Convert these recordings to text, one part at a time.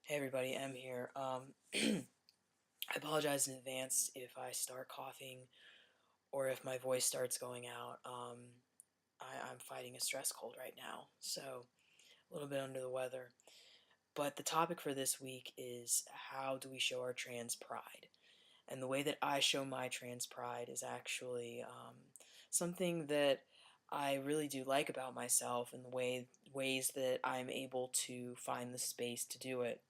Hey everybody, M here. I apologize in advance if I start coughing or if my voice starts going out. I'm fighting a stress cold right now, so a little bit under the weather. But the topic for this week is how do we show our trans pride? And the way that I show my trans pride is actually something that I really do like about myself and the ways that I'm able to find the space to do it.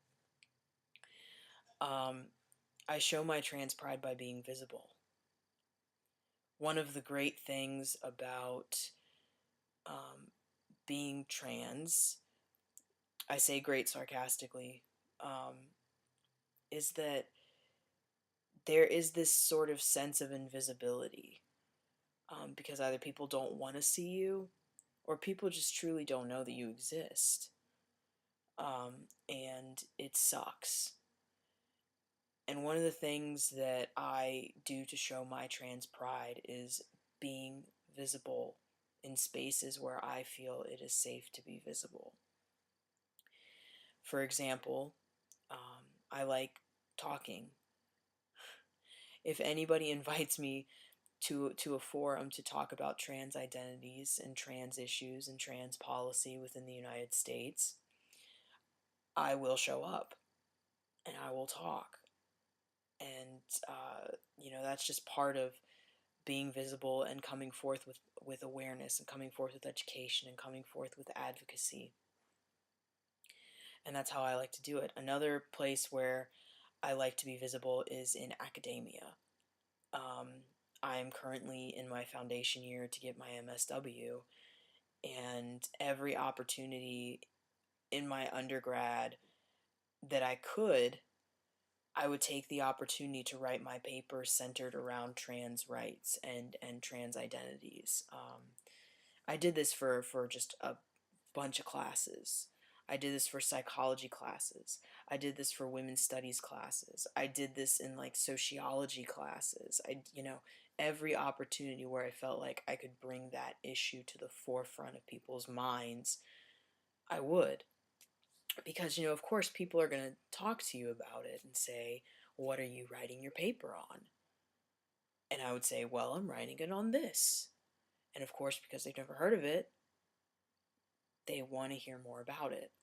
I show my trans pride by being visible. One of the great things about um, being trans, I say great sarcastically, um, is that there is this sort of sense of invisibility because either people don't want to see you or people just truly don't know that you exist. And it sucks. And one of the things that I do to show my trans pride is being visible in spaces where I feel it is safe to be visible. For example, I like talking. If anybody invites me to a forum to talk about trans identities and trans issues and trans policy within the United States, I will show up and I will talk. And, that's just part of being visible and coming forth with awareness and coming forth with education and coming forth with advocacy. And that's how I like to do it. Another place where I like to be visible is in academia. Um, I'm currently in my foundation year to get my MSW, and every opportunity in my undergrad that I would take the opportunity to write my paper centered around trans rights and trans identities. I did this for just a bunch of classes. I did this for psychology classes. I did this for women's studies classes. I did this in like sociology classes. Every opportunity where I felt like I could bring that issue to the forefront of people's minds, I would. Because, of course, people are going to talk to you about it and say, "What are you writing your paper on?" And I would say, "Well, I'm writing it on this." And of course, because they've never heard of it, they want to hear more about it.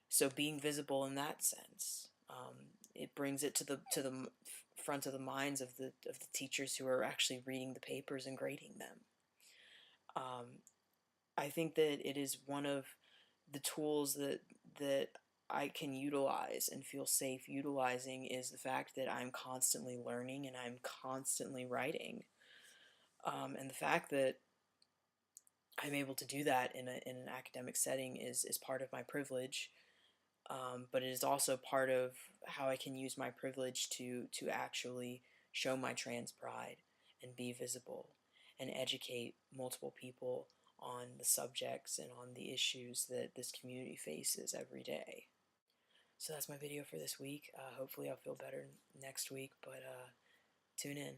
So being visible in that sense, it brings it to the front of the minds of the teachers who are actually reading the papers and grading them. I think that it is one of the tools that I can utilize and feel safe utilizing is the fact that I'm constantly learning and I'm constantly writing, and the fact that I'm able to do that in an academic setting is part of my privilege. But it is also part of how I can use my privilege to actually show my trans pride and be visible and educate multiple people on the subjects and on the issues that this community faces every day. So that's my video for this week. Hopefully I'll feel better next week, but tune in.